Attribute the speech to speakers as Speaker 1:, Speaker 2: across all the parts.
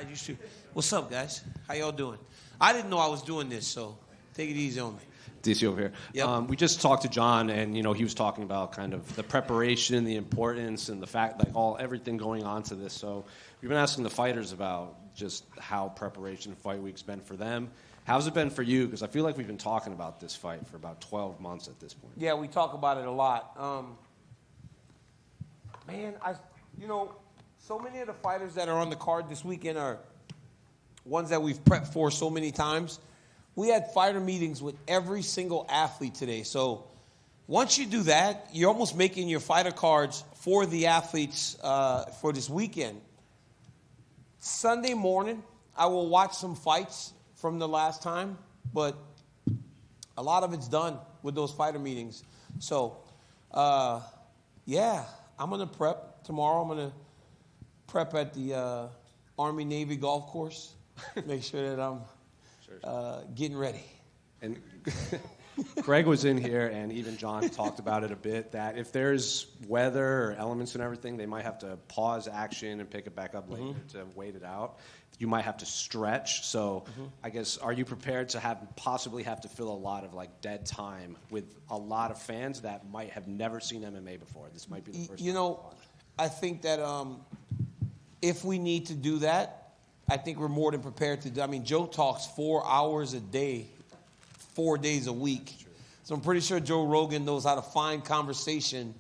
Speaker 1: I used to. What's up, guys? How y'all doing? I didn't know I was doing this, so take it easy on me.
Speaker 2: DC over here.
Speaker 1: Yep.
Speaker 2: We just talked to John, and he was talking about kind of the preparation, the importance, and the fact everything going on to this. So we've been asking the fighters about just how preparation fight week's been for them. How's it been for you? Because I feel like we've been talking about this fight for about 12 months at this point.
Speaker 1: Yeah, we talk about it a lot. So many of the fighters that are on the card this weekend are ones that we've prepped for so many times. We had fighter meetings with every single athlete today. So once you do that, you're almost making your fighter cards for the athletes for this weekend. Sunday morning, I will watch some fights from the last time, but a lot of it's done with those fighter meetings. So, I'm going to prep. Tomorrow I'm going to prep at the Army-Navy golf course. Make sure that I'm getting ready.
Speaker 2: And Greg was in here, and even John talked about it a bit, that if there's weather or elements and everything, they might have to pause action and pick it back up later to wait it out. You might have to stretch. So I guess, are you prepared to possibly have to fill a lot of dead time with a lot of fans that might have never seen MMA before? This might be the first time.
Speaker 1: I think that if we need to do that, I think we're more than prepared to do. I mean, Joe talks 4 hours a day, 4 days a week. So I'm pretty sure Joe Rogan knows how to find conversation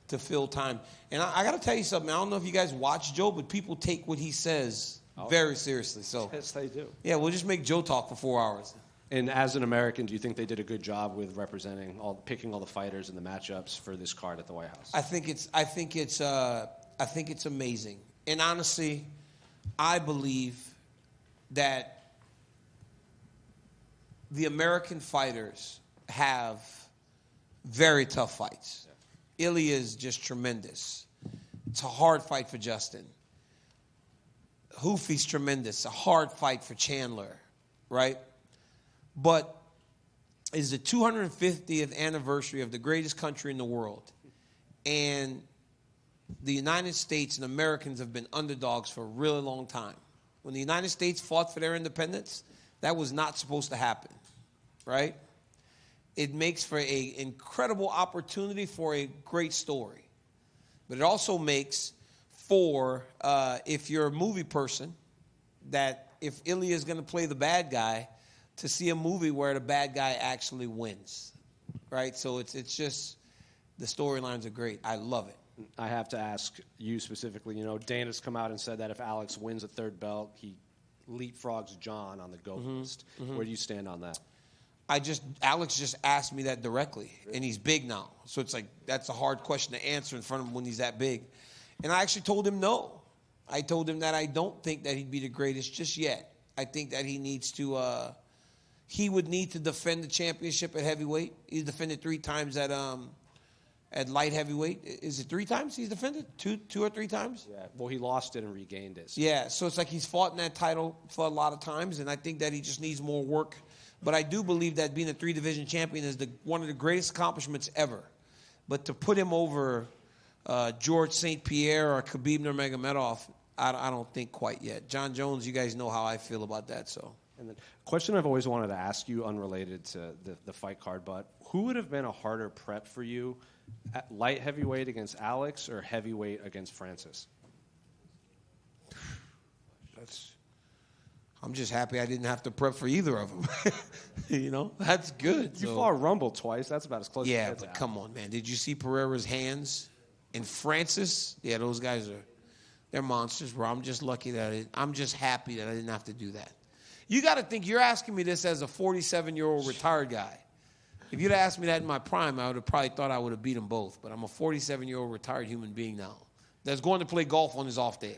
Speaker 1: to fill time. And I got to tell you something. I don't know if you guys watch Joe, but people take what he says very seriously. So
Speaker 2: yes, they do.
Speaker 1: Yeah, we'll just make Joe talk for 4 hours.
Speaker 2: And as an American, do you think they did a good job with picking all the fighters and the matchups for this card at the White House?
Speaker 1: I think it's amazing. And honestly, I believe that the American fighters have very tough fights. Yeah. Ilya is just tremendous. It's a hard fight for Justin. Hoofy's tremendous. A hard fight for Chandler, right? But it's the 250th anniversary of the greatest country in the world. And the United States and Americans have been underdogs for a really long time. When the United States fought for their independence, that was not supposed to happen, right? It makes for an incredible opportunity for a great story. But it also makes for, if you're a movie person, that if Ilya is going to play the bad guy, to see a movie where the bad guy actually wins, right? So it's just, the storylines are great. I love it.
Speaker 2: I have to ask you specifically, Dana's come out and said that if Alex wins a third belt, he leapfrogs John on the GOAT list. Where do you stand on that?
Speaker 1: Alex just asked me that directly, and he's big now. So it's that's a hard question to answer in front of him when he's that big. And I actually told him no. I told him that I don't think that he'd be the greatest just yet. I think that he needs to, he would need to defend the championship at heavyweight. He's defended 3 times at light heavyweight. Is it 3 times he's defended? Two or 3 times?
Speaker 2: Yeah. Well, he lost it and regained it. So.
Speaker 1: Yeah, so it's he's fought in that title for a lot of times, and I think that he just needs more work. But I do believe that being a 3-division champion is one of the greatest accomplishments ever. But to put him over George St. Pierre or Khabib Nurmagomedov, I don't think quite yet. John Jones, you guys know how I feel about that. So.
Speaker 2: And the question I've always wanted to ask you, unrelated to the fight card, but who would have been a harder prep for you, at light heavyweight against Alex or heavyweight against Francis?
Speaker 1: I'm just happy I didn't have to prep for either of them. That's good.
Speaker 2: You fought Rumble twice. That's about as close as it gets.
Speaker 1: Yeah, but come on, man. Did you see Pereira's hands? And Francis? Yeah, those guys they're monsters, bro. I'm just lucky I'm just happy that I didn't have to do that. You got to think, you're asking me this as a 47-year-old retired guy. If you'd asked me that in my prime, I would have probably thought I would have beat them both. But I'm a 47-year-old retired human being now that's going to play golf on his off day.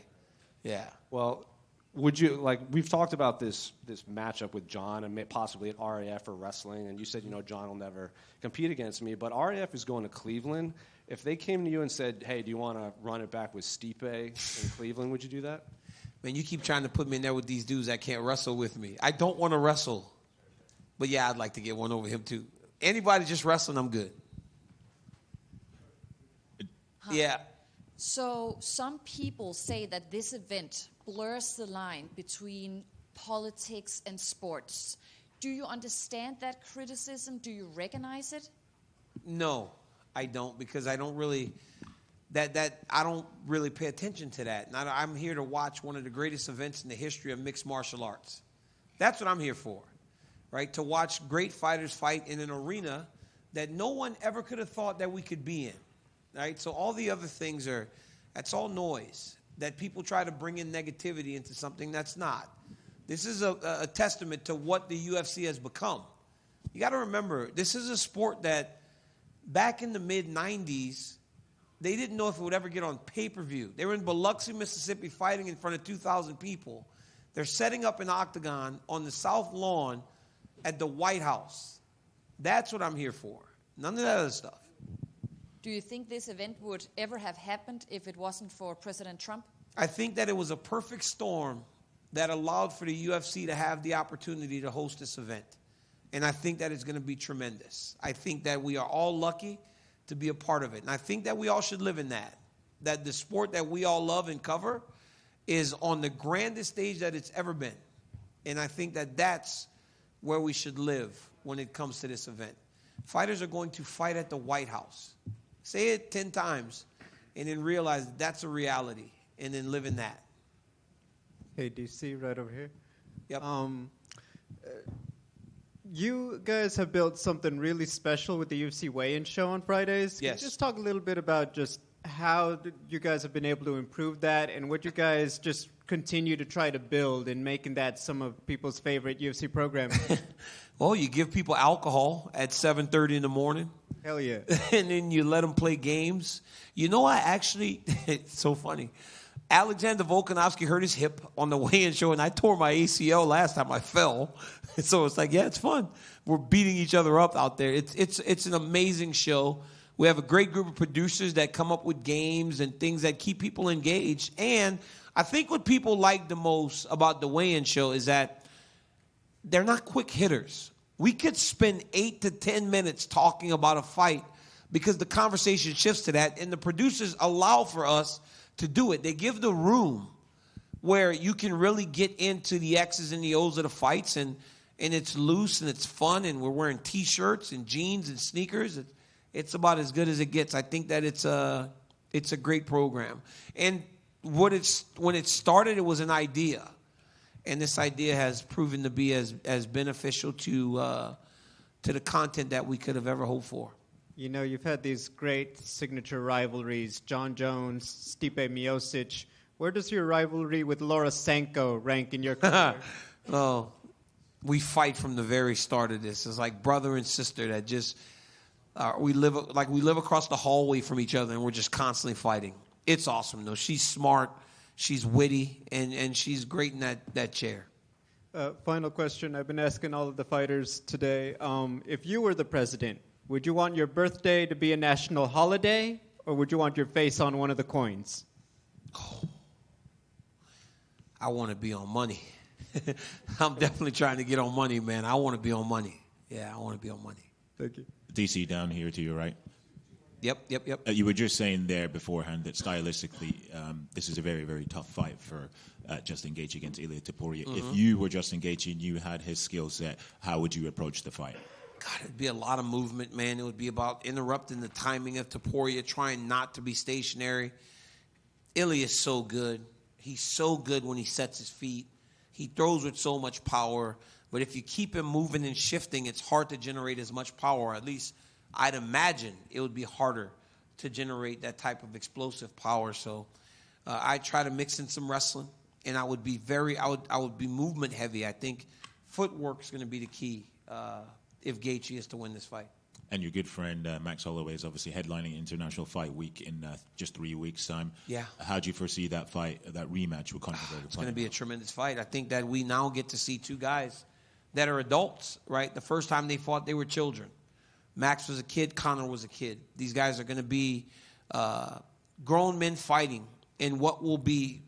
Speaker 1: Yeah.
Speaker 2: Well, would you, we've talked about this matchup with John and possibly at RAF or wrestling, and you said, John will never compete against me, but RAF is going to Cleveland. If they came to you and said, hey, do you want to run it back with Stipe in Cleveland, would you do that?
Speaker 1: Man, you keep trying to put me in there with these dudes that can't wrestle with me. I don't want to wrestle. But, yeah, I'd like to get one over him, too. Anybody just wrestling, I'm good.
Speaker 3: Huh.
Speaker 1: Yeah.
Speaker 3: So some people say that this event blurs the line between politics and sports. Do you understand that criticism? Do you recognize it?
Speaker 1: No, I don't, because I don't really I don't really pay attention to that. And I'm here to watch one of the greatest events in the history of mixed martial arts. That's what I'm here for, right? To watch great fighters fight in an arena that no one ever could have thought that we could be in, right? So all the other things that's all noise, that people try to bring in negativity into something that's not. This is a testament to what the UFC has become. You got to remember, this is a sport that back in the mid-'90s, they didn't know if it would ever get on pay-per-view. They were in Biloxi, Mississippi, fighting in front of 2,000 people. They're setting up an octagon on the South Lawn at the White House. That's what I'm here for. None of that other stuff.
Speaker 3: Do you think this event would ever have happened if it wasn't for President Trump?
Speaker 1: I think that it was a perfect storm that allowed for the UFC to have the opportunity to host this event. And I think that it's going to be tremendous. I think that we are all lucky to be a part of it. And I think that we all should live in that the sport that we all love and cover is on the grandest stage that it's ever been. And I think that that's where we should live when it comes to this event. Fighters are going to fight at the White House. Say it 10 times and then realize that's a reality and then live in that.
Speaker 4: Hey, DC, right over here.
Speaker 1: Yep.
Speaker 4: You guys have built something really special with the UFC weigh-in show on Fridays.
Speaker 1: Yes.
Speaker 4: Can you just talk a little bit about just how you guys have been able to improve that and what you guys just continue to try to build in making that some of people's favorite UFC programming?
Speaker 1: Well, you give people alcohol at 7:30 in the morning.
Speaker 4: Hell yeah.
Speaker 1: And then you let them play games. You know, it's so funny. Alexander Volkanovski hurt his hip on the weigh-in show, and I tore my ACL last time I fell. So it's like, yeah, it's fun. We're beating each other up out there. It's an amazing show. We have a great group of producers that come up with games and things that keep people engaged. And I think what people like the most about the weigh-in show is that they're not quick hitters. We could spend 8 to 10 minutes talking about a fight because the conversation shifts to that, and the producers allow for us to do it. They give the room where you can really get into the X's and the O's of the fights, and it's loose and it's fun, and we're wearing T-shirts and jeans and sneakers. It's about as good as it gets. I think that it's a great program. And when it started, it was an idea, and this idea has proven to be as beneficial to the content that we could have ever hoped for.
Speaker 4: You know, you've had these great signature rivalries, John Jones, Stipe Miocic. Where does your rivalry with Laura Sanko rank in your career?
Speaker 1: Oh, we fight from the very start of this. It's like brother and sister that just we live across the hallway from each other, and we're just constantly fighting. It's awesome, though. She's smart, she's witty, and she's great in that chair.
Speaker 4: Final question. I've been asking all of the fighters today. If you were the president, would you want your birthday to be a national holiday, or would you want your face on one of the coins?
Speaker 1: Oh, I want to be on money. I'm definitely trying to get on money, man. I want to be on money. Yeah, I want to be on money.
Speaker 4: Thank you.
Speaker 5: DC, down here to your right.
Speaker 1: Yep.
Speaker 5: You were just saying there beforehand that stylistically, this is a very, very tough fight for Justin Gaethje against Ilia Topuria.
Speaker 1: Mm-hmm.
Speaker 5: If you were Justin Gaethje and you had his skill set, how would you approach the fight?
Speaker 1: God, it'd be a lot of movement, man. It would be about interrupting the timing of Topuria, trying not to be stationary. Ilia is so good. He's so good when he sets his feet. He throws with so much power. But if you keep him moving and shifting, it's hard to generate as much power. At least I'd imagine it would be harder to generate that type of explosive power. So I try to mix in some wrestling, and I would be movement heavy. I think footwork is going to be the key if Gaethje is to win this fight.
Speaker 5: And your good friend Max Holloway is obviously headlining International Fight Week in just 3 weeks' time.
Speaker 1: Yeah.
Speaker 5: How do you foresee that fight, that rematch with Conor McGregor?
Speaker 1: It's going to be a tremendous fight. I think that we now get to see two guys that are adults, right? The first time they fought, they were children. Max was a kid. Conor was a kid. These guys are going to be grown men fighting in what will be.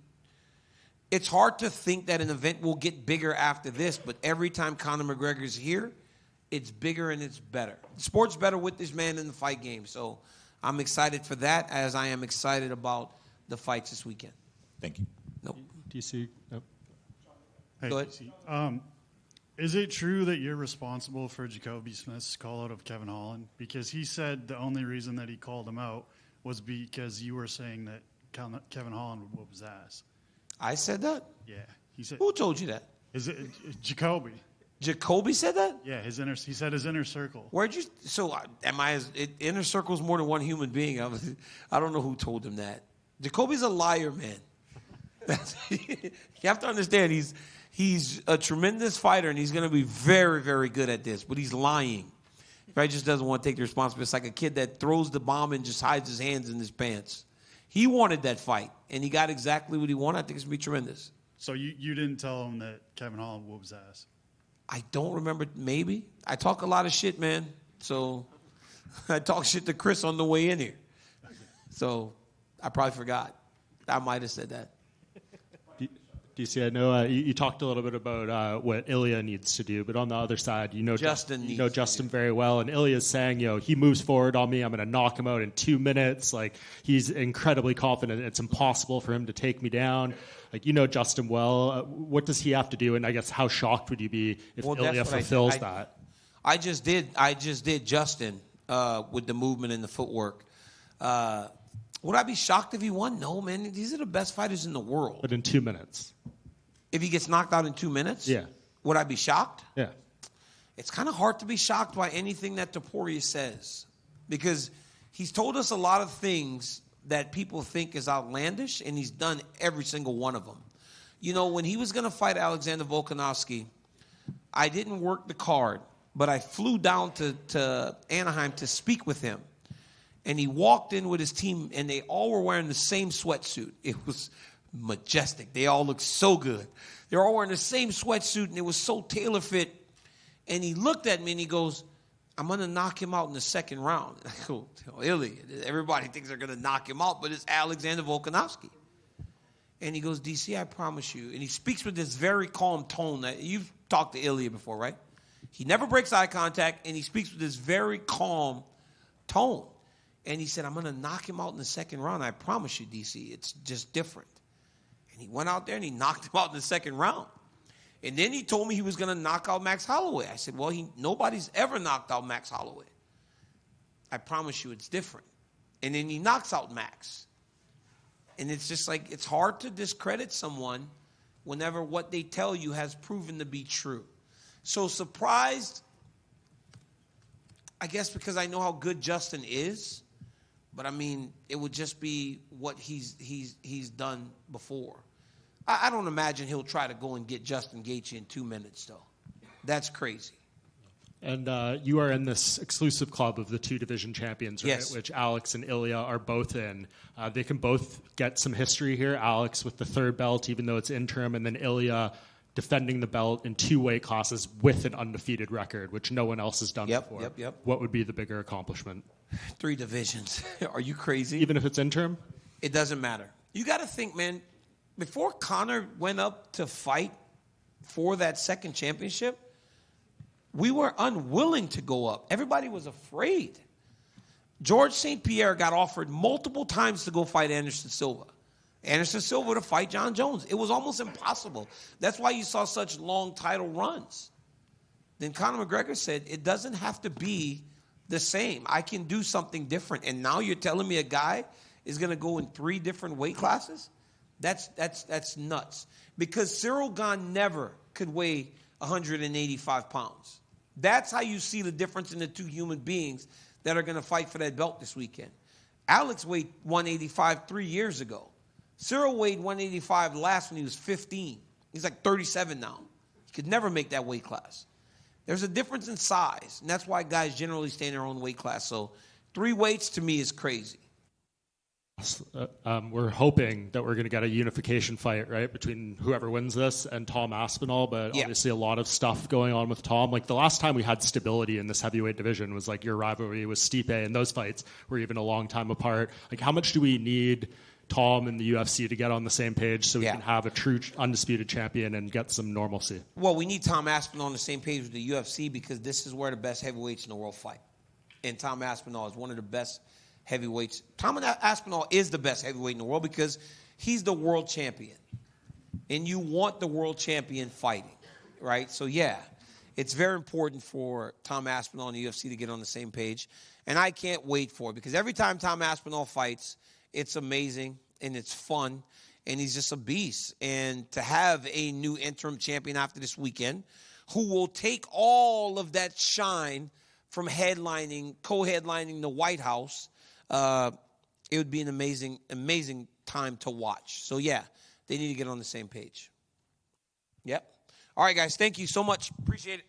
Speaker 1: It's hard to think that an event will get bigger after this, but every time Conor McGregor is here, it's bigger and it's better. The sport's better with this man in the fight game. So I'm excited for that, as I am excited about the fights this weekend.
Speaker 5: Thank you.
Speaker 1: Nope.
Speaker 6: DC. Oh.
Speaker 7: Hey,
Speaker 1: Go ahead.
Speaker 7: DC. Is it true that you're responsible for Jacoby Smith's call out of Kevin Holland? Because he said the only reason that he called him out was because you were saying that Kevin Holland would whoop his ass.
Speaker 1: I said that?
Speaker 7: Yeah. He said.
Speaker 1: Who told you that?
Speaker 7: Is it Jacoby?
Speaker 1: Jacoby said that?
Speaker 7: Yeah, he said his inner circle.
Speaker 1: Where'd you? So inner circle's more than one human being. I don't know who told him that. Jacoby's a liar, man. You have to understand he's a tremendous fighter and he's going to be very, very good at this. But he's lying. He just doesn't want to take the responsibility. It's like a kid that throws the bomb and just hides his hands in his pants. He wanted that fight and he got exactly what he wanted. I think it's going to be tremendous.
Speaker 7: So you didn't tell him that Kevin Holland whooped his ass?
Speaker 1: I don't remember. Maybe. I talk a lot of shit, man. So I talk shit to Chris on the way in here. So I probably forgot. I might have said that.
Speaker 6: DC, I know you talked a little bit about what Ilya needs to do, but on the other side, you know Justin very well, and Ilya's saying, he moves forward on me, I'm going to knock him out in 2 minutes. Like, he's incredibly confident. It's impossible for him to take me down. Like, Justin well. What does he have to do? And I guess how shocked would you be if Ilya fulfills that?
Speaker 1: I just did Justin with the movement and the footwork. Would I be shocked if he won? No, man. These are the best fighters in the world.
Speaker 6: But in 2 minutes.
Speaker 1: If he gets knocked out in 2 minutes?
Speaker 6: Yeah.
Speaker 1: Would I be shocked?
Speaker 6: Yeah.
Speaker 1: It's kind of hard to be shocked by anything that Topuria says because he's told us a lot of things that people think is outlandish, and he's done every single one of them. When he was going to fight Alexander Volkanovski, I didn't work the card, but I flew down to Anaheim to speak with him. And he walked in with his team, and they all were wearing the same sweatsuit. It was majestic. They all looked so good. They were all wearing the same sweatsuit, and it was so tailor-fit. And he looked at me, and he goes, I'm going to knock him out in the second round. I go, Ilya, everybody thinks they're going to knock him out, but it's Alexander Volkanovski. And he goes, DC, I promise you. And he speaks with this very calm tone. That you've talked to Ilya before, right? He never breaks eye contact, and he speaks with this very calm tone. And he said, I'm going to knock him out in the second round. I promise you, DC, it's just different. And he went out there, and he knocked him out in the second round. And then he told me he was going to knock out Max Holloway. I said, well, nobody's ever knocked out Max Holloway. I promise you it's different. And then he knocks out Max. And it's just like, it's hard to discredit someone whenever what they tell you has proven to be true. So surprised, I guess because I know how good Justin is. But, I mean, it would just be what he's done before. I don't imagine he'll try to go and get Justin Gaethje in 2 minutes, though. That's crazy.
Speaker 6: And you are in this exclusive club of the two division champions, right?
Speaker 1: Yes.
Speaker 6: Which Alex and Ilya are both in. They can both get some history here. Alex with the third belt, even though it's interim, and then Ilya defending the belt in two weight classes with an undefeated record, which no one else has done before.
Speaker 1: Yep.
Speaker 6: What would be the bigger accomplishment?
Speaker 1: 3 divisions. Are you crazy?
Speaker 6: Even if it's interim?
Speaker 1: It doesn't matter. You got to think, man, before Conor went up to fight for that second championship, we were unwilling to go up. Everybody was afraid. George St. Pierre got offered multiple times to go fight Anderson Silva. Anderson Silva to fight John Jones. It was almost impossible. That's why you saw such long title runs. Then Conor McGregor said, it doesn't have to be the same. I can do something different. And now you're telling me a guy is going to go in 3 different weight classes? That's nuts. Because Cyril Gane never could weigh 185 pounds. That's how you see the difference in the two human beings that are going to fight for that belt this weekend. Alex weighed 185 3 years ago. Cyril weighed 185 last when he was 15. He's like 37 now. He could never make that weight class. There's a difference in size, and that's why guys generally stay in their own weight class. So 3 weights to me is crazy.
Speaker 6: We're hoping that we're going to get a unification fight, right, between whoever wins this and Tom Aspinall, but obviously a lot of stuff going on with Tom. Like the last time we had stability in this heavyweight division was like your rivalry with Stipe, and those fights were even a long time apart. Like how much do we need Tom and the UFC to get on the same page so we can have a true undisputed champion and get some normalcy? Well,
Speaker 1: we need Tom Aspinall on the same page with the UFC because this is where the best heavyweights in the world fight. And Tom Aspinall is one of the best heavyweights. Tom Aspinall is the best heavyweight in the world because he's the world champion. and you want the world champion fighting, right? So, yeah, it's very important for Tom Aspinall and the UFC to get on the same page. And I can't wait for it because every time Tom Aspinall fights, it's amazing and it's fun. And he's just a beast. And to have a new interim champion after this weekend who will take all of that shine from co-headlining the White House, it would be an amazing, amazing time to watch. So, yeah, they need to get on the same page. Yep. All right, guys, thank you so much. Appreciate it.